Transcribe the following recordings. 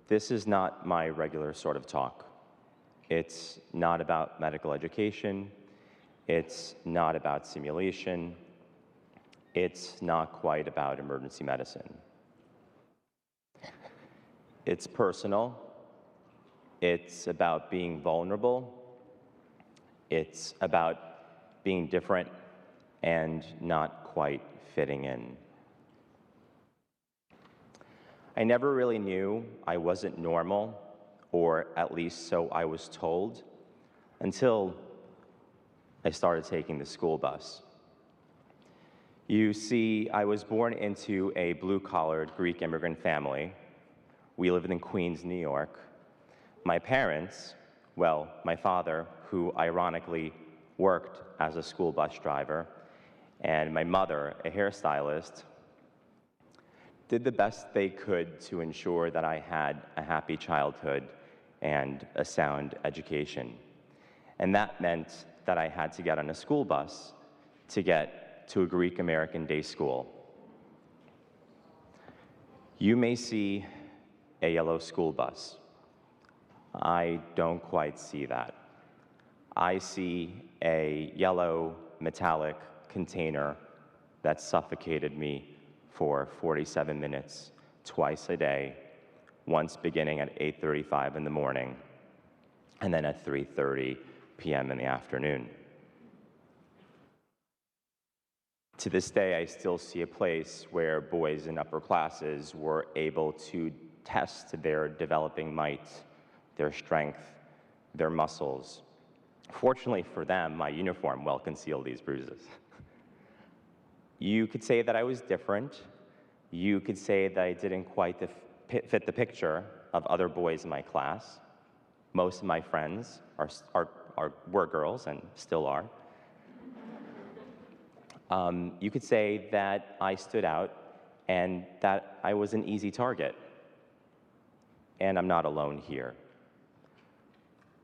This is not my regular sort of talk. It's not about medical education. It's not about simulation. It's not quite about emergency medicine. It's personal. It's about being vulnerable. It's about being different and not quite fitting in. I never really knew I wasn't normal, or at least so I was told, until I started taking the school bus. You see, I was born into a blue-collared Greek immigrant family. We lived in Queens, New York. My parents, well, my father, who ironically worked as a school bus driver, and my mother, a hairstylist, did the best they could to ensure that I had a happy childhood and a sound education. And that meant that I had to get on a school bus to get to a Greek American day school. You may see a yellow school bus. I don't quite see that. I see a yellow metallic container that suffocated me for 47 minutes, twice a day, once beginning at 8:35 in the morning, and then at 3:30 p.m. in the afternoon. To this day, I still see a place where boys in upper classes were able to test their developing might, their strength, their muscles. Fortunately for them, my uniform well concealed these bruises. You could say that I was different. You could say that I didn't quite fit the picture of other boys in my class. Most of my friends were girls and still are. You could say that I stood out and that I was an easy target. And I'm not alone here.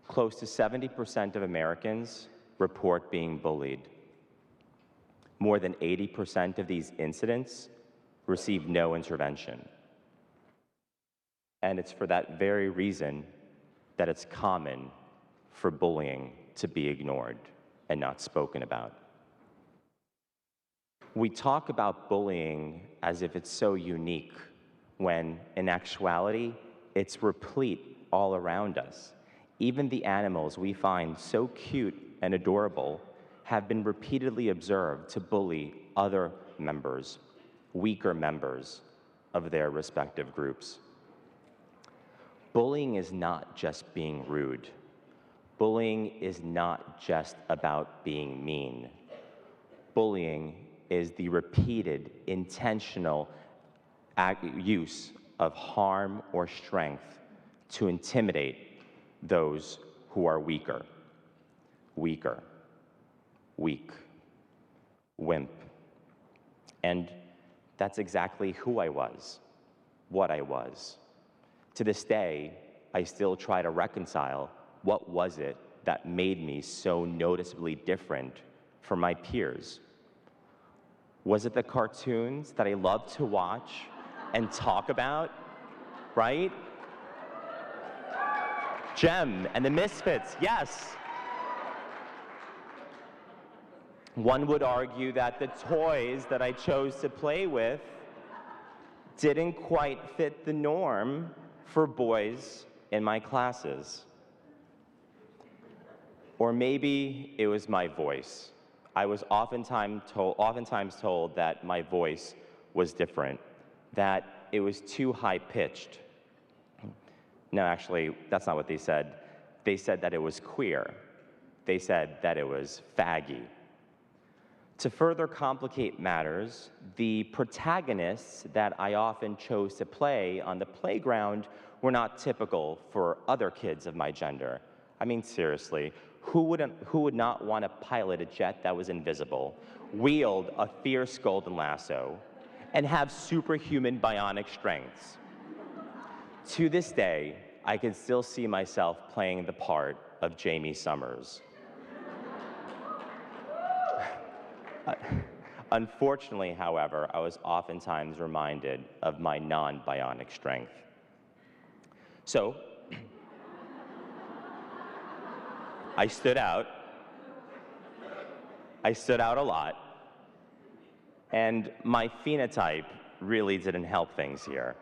Close to 70% of Americans report being bullied. More than 80% of these incidents receive no intervention. And it's for that very reason that it's common for bullying to be ignored and not spoken about. We talk about bullying as if it's so unique, when in actuality, it's replete all around us. Even the animals we find so cute and adorable have been repeatedly observed to bully other members, weaker members of their respective groups. Bullying is not just being rude. Bullying is not just about being mean. Bullying is the repeated, intentional use of harm or strength to intimidate those who are weaker, weak, wimp. And that's exactly who I was, what I was. To this day, I still try to reconcile what was it that made me so noticeably different from my peers. Was it the cartoons that I loved to watch and talk about, right? Jem and the Misfits, yes. One would argue that the toys that I chose to play with didn't quite fit the norm for boys in my classes. Or maybe it was my voice. I was oftentimes told that my voice was different, that it was too high-pitched. No, actually, that's not what they said. They said that it was queer. They said that it was faggy. To further complicate matters, the protagonists that I often chose to play on the playground were not typical for other kids of my gender. I mean, seriously, who would not want to pilot a jet that was invisible, wield a fierce golden lasso, and have superhuman bionic strengths? To this day, I can still see myself playing the part of Jamie Summers. Unfortunately, however, I was oftentimes reminded of my non-bionic strength. So I stood out. I stood out a lot. And my phenotype really didn't help things here.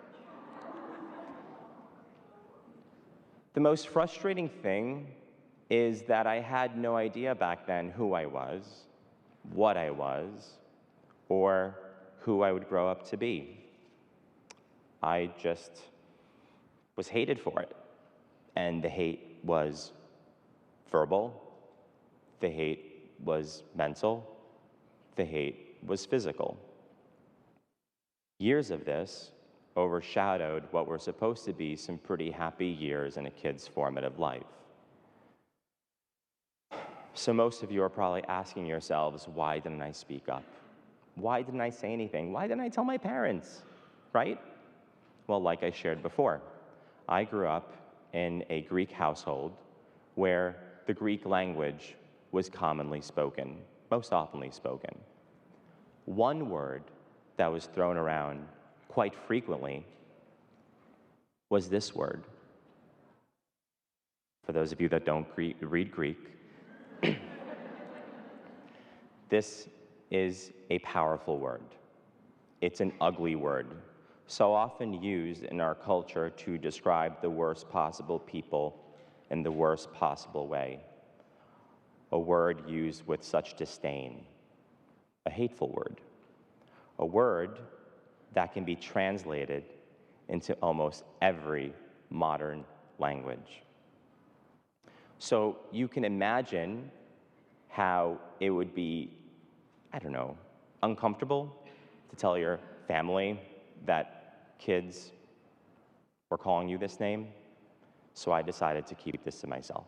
The most frustrating thing is that I had no idea back then who I was, what I was, or who I would grow up to be. I just was hated for it. And the hate was verbal, the hate was mental, the hate was physical. Years of this overshadowed what were supposed to be some pretty happy years in a kid's formative life. So most of you are probably asking yourselves, why didn't I speak up? Why didn't I say anything? Why didn't I tell my parents, right? Well, like I shared before, I grew up in a Greek household where the Greek language was commonly spoken, most oftenly spoken. One word that was thrown around quite frequently was this word. For those of you that don't read Greek, this is a powerful word. It's an ugly word, so often used in our culture to describe the worst possible people in the worst possible way. A word used with such disdain, a hateful word. A word that can be translated into almost every modern language. So you can imagine how it would be, I don't know, uncomfortable to tell your family that kids were calling you this name. So I decided to keep this to myself.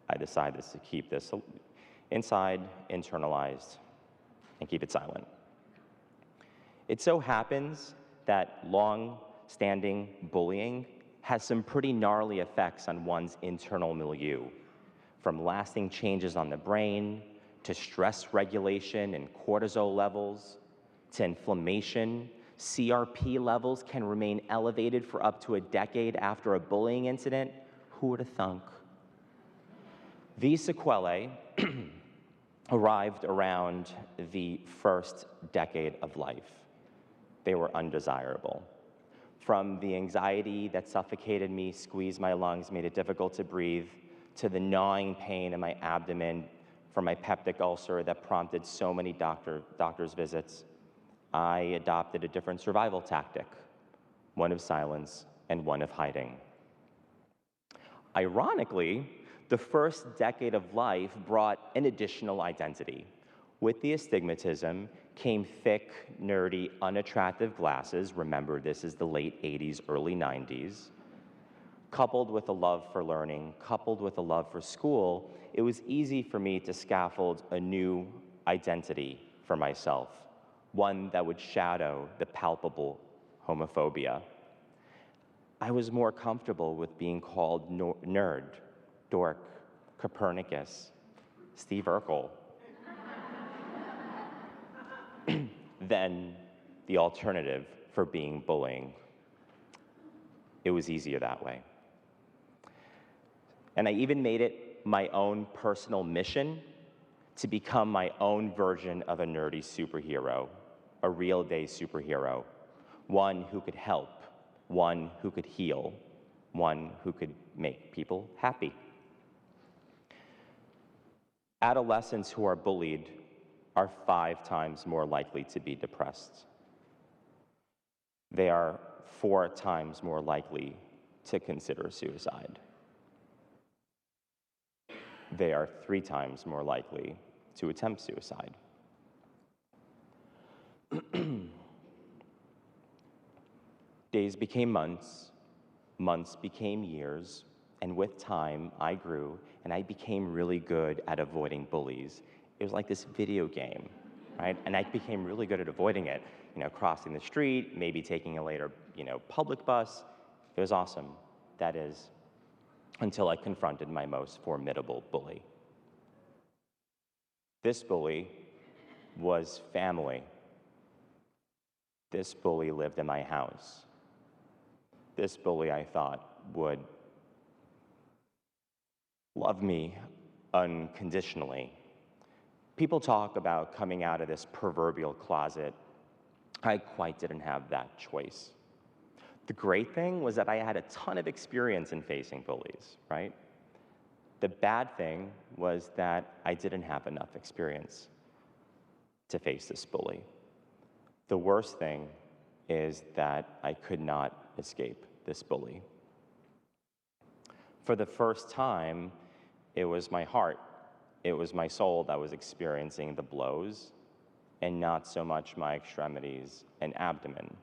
I decided to keep this inside, internalized, and keep it silent. It so happens that long-standing bullying has some pretty gnarly effects on one's internal milieu, from lasting changes on the brain, to stress regulation and cortisol levels, to inflammation. CRP levels can remain elevated for up to a decade after a bullying incident. Who would have thunk? These sequelae arrived around the first decade of life. They were undesirable. From the anxiety that suffocated me, squeezed my lungs, made it difficult to breathe, to the gnawing pain in my abdomen from my peptic ulcer that prompted so many doctor's visits, I adopted a different survival tactic, one of silence and one of hiding. Ironically, the first decade of life brought an additional identity. With the astigmatism came thick, nerdy, unattractive glasses. Remember, this is the late 80s, early 90s. Coupled with a love for learning, coupled with a love for school, it was easy for me to scaffold a new identity for myself, one that would shadow the palpable homophobia. I was more comfortable with being called nerd, dork, Copernicus, Steve Urkel, than the alternative for being bullying. It was easier that way. And I even made it my own personal mission to become my own version of a nerdy superhero, a real-day superhero, one who could help, one who could heal, one who could make people happy. Adolescents who are bullied are 5 times more likely to be depressed. They are 4 times more likely to consider suicide. They are 3 times more likely to attempt suicide. Days became months, months became years, and with time, I grew, and I became really good at avoiding bullies. It was like this video game, right? And I became really good at avoiding it. Crossing the street, maybe taking a later, public bus. It was awesome. That is, until I confronted my most formidable bully. This bully was family. This bully lived in my house. This bully, I thought, would love me unconditionally. People talk about coming out of this proverbial closet. I quite didn't have that choice. The great thing was that I had a ton of experience in facing bullies, right? The bad thing was that I didn't have enough experience to face this bully. The worst thing is that I could not escape this bully. For the first time, it was my heart, it was my soul that was experiencing the blows, and not so much my extremities and abdomen.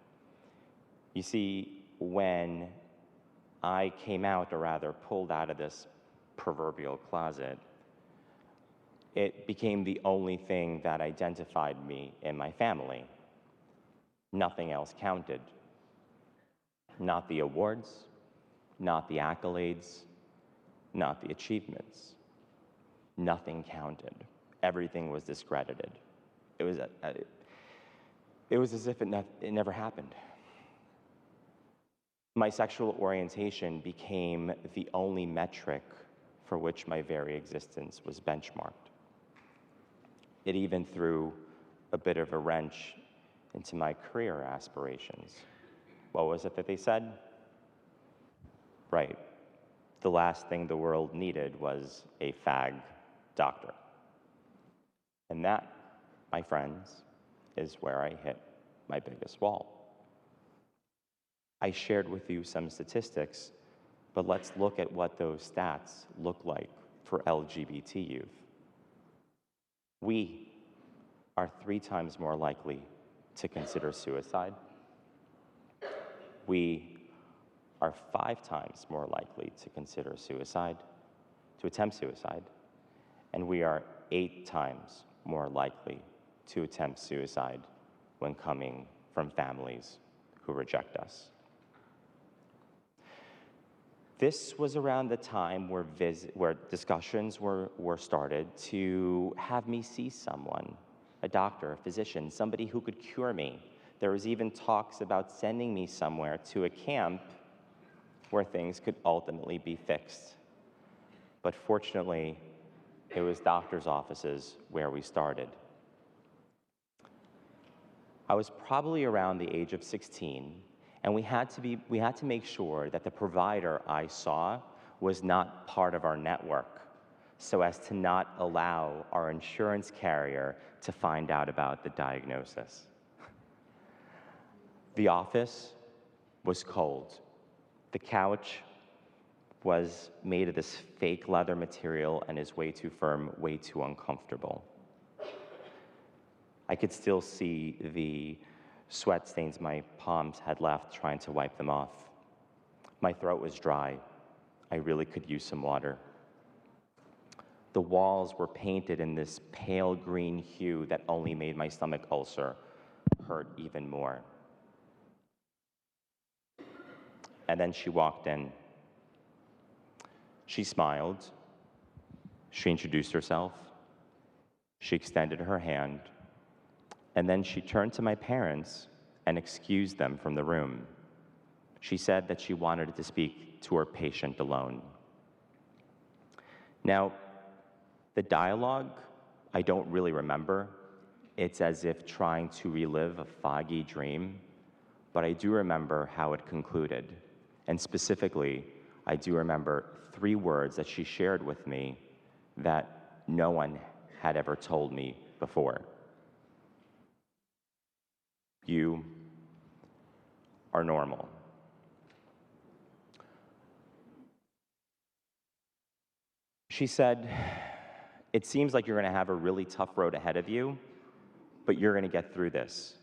You see, when I came out, or rather pulled out of this proverbial closet, it became the only thing that identified me and my family. Nothing else counted. Not the awards, not the accolades, not the achievements. Nothing counted. Everything was discredited. It was as if it never happened. My sexual orientation became the only metric for which my very existence was benchmarked. It even threw a bit of a wrench into my career aspirations. What was it that they said? Right. The last thing the world needed was a fag doctor. And that, my friends, is where I hit my biggest wall. I shared with you some statistics, but let's look at what those stats look like for LGBT youth. We are 3 times more likely to consider suicide. We are 5 times more likely to consider suicide, to attempt suicide, and we are 8 times more likely to attempt suicide when coming from families who reject us. This was around the time where discussions were started to have me see someone, a doctor, a physician, somebody who could cure me. There was even talks about sending me somewhere to a camp where things could ultimately be fixed. But fortunately, it was doctors' offices where we started. I was probably around the age of 16, and we had to make sure that the provider I saw was not part of our network, so as to not allow our insurance carrier to find out about the diagnosis. The office was cold. The couch was made of this fake leather material and is way too firm, way too uncomfortable. I could still see the sweat stains my palms had left trying to wipe them off. My throat was dry. I really could use some water. The walls were painted in this pale green hue that only made my stomach ulcer hurt even more. And then she walked in. She smiled. She introduced herself. She extended her hand. And then she turned to my parents and excused them from the room. She said that she wanted to speak to her patient alone. Now, the dialogue, I don't really remember. It's as if trying to relive a foggy dream, but I do remember how it concluded. And specifically, I do remember 3 words that she shared with me that no one had ever told me before. You are normal. She said, it seems like you're going to have a really tough road ahead of you, but you're going to get through this.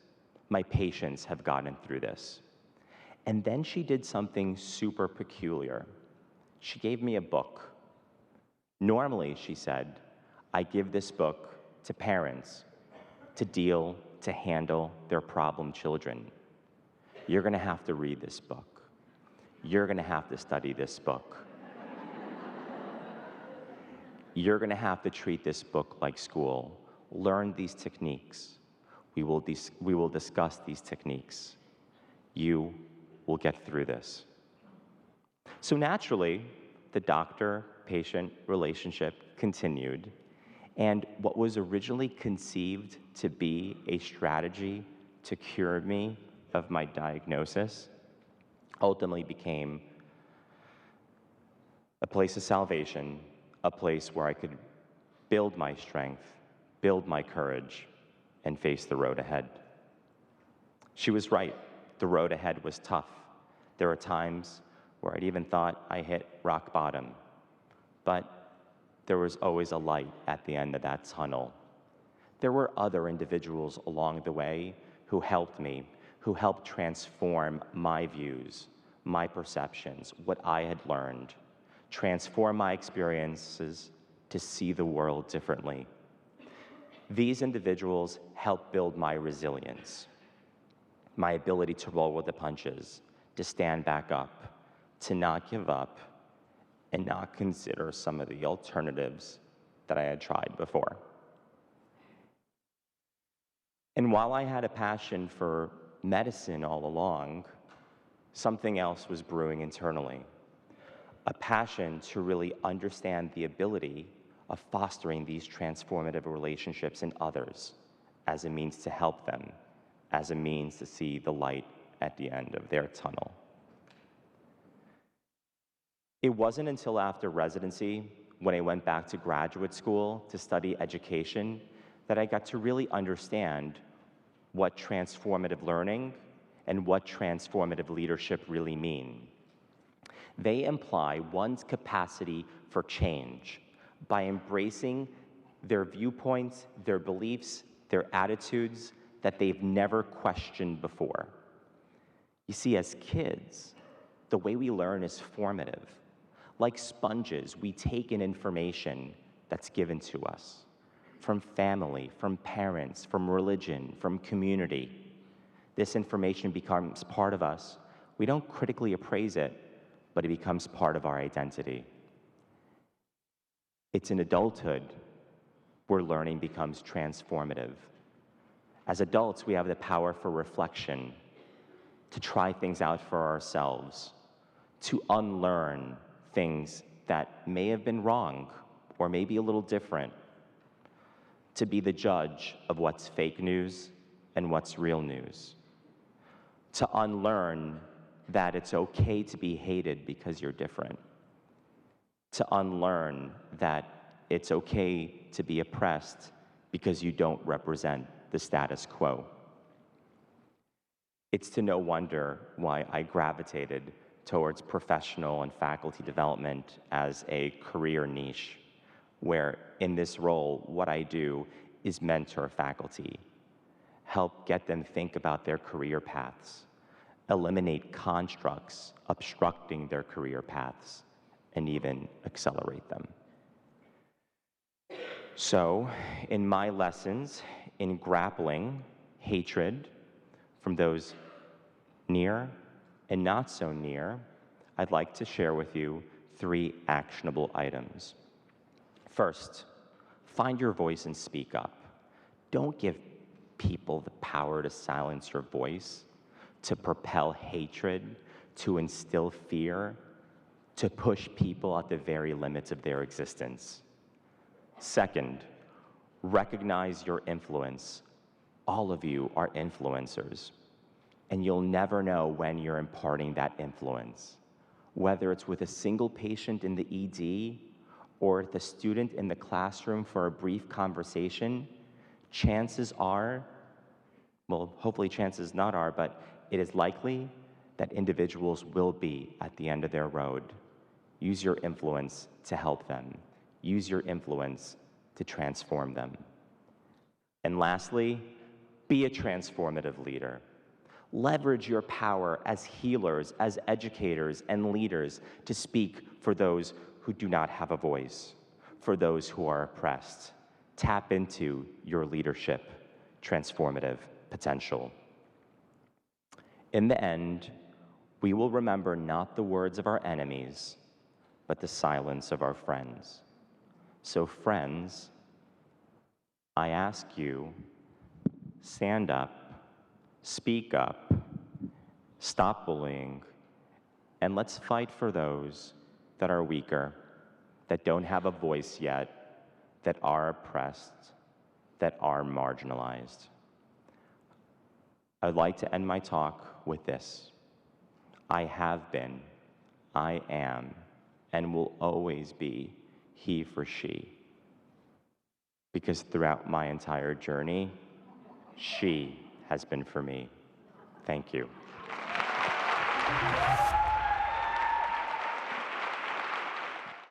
My patients have gotten through this. And then she did something super peculiar. She gave me a book. Normally, she said, I give this book to parents to handle their problem children. You're going to have to read this book. You're going to have to study this book. You're going to have to treat this book like school. Learn these techniques. We will discuss these techniques. You will get through this. So naturally, the doctor-patient relationship continued, and what was originally conceived to be a strategy to cure me of my diagnosis ultimately became a place of salvation, a place where I could build my strength, build my courage, and face the road ahead. She was right. The road ahead was tough. There were times where I'd even thought I hit rock bottom, but there was always a light at the end of that tunnel. There were other individuals along the way who helped me, who helped transform my views, my perceptions, what I had learned, transform my experiences to see the world differently. These individuals helped build my resilience, my ability to roll with the punches, to stand back up, to not give up, and not consider some of the alternatives that I had tried before. And while I had a passion for medicine all along, something else was brewing internally. A passion to really understand the ability of fostering these transformative relationships in others as a means to help them, as a means to see the light at the end of their tunnel. It wasn't until after residency, when I went back to graduate school to study education, that I got to really understand what transformative learning and what transformative leadership really mean. They imply one's capacity for change by embracing their viewpoints, their beliefs, their attitudes that they've never questioned before. You see, as kids, the way we learn is formative. Like sponges, we take in information that's given to us from family, from parents, from religion, from community. This information becomes part of us. We don't critically appraise it, but it becomes part of our identity. It's in adulthood where learning becomes transformative. As adults, we have the power for reflection, to try things out for ourselves, to unlearn things that may have been wrong or maybe a little different, to be the judge of what's fake news and what's real news, to unlearn that it's okay to be hated because you're different, to unlearn that it's okay to be oppressed because you don't represent the status quo. It's to no wonder why I gravitated towards professional and faculty development as a career niche, where in this role, what I do is mentor faculty, help get them think about their career paths, eliminate constructs obstructing their career paths, and even accelerate them. So, in my lessons in grappling hatred from those near and not so near, I'd like to share with you 3 actionable items. First, find your voice and speak up. Don't give people the power to silence your voice, to propel hatred, to instill fear, to push people at the very limits of their existence. Second, recognize your influence. All of you are influencers, and you'll never know when you're imparting that influence. Whether it's with a single patient in the ED or the student in the classroom for a brief conversation, chances are, well, hopefully chances not are, but it is likely that individuals will be at the end of their road. Use your influence to help them. Use your influence to transform them. And lastly, be a transformative leader. Leverage your power as healers, as educators, and leaders to speak for those who do not have a voice, for those who are oppressed. Tap into your leadership transformative potential. In the end, we will remember not the words of our enemies, but the silence of our friends. So friends, I ask you, stand up, speak up, stop bullying, And let's fight for those that are weaker, that don't have a voice yet, that are oppressed, that are marginalized. I'd like to end my talk with this. I have been, I am, and will always be he for she. Because throughout my entire journey, she has been for me. Thank you.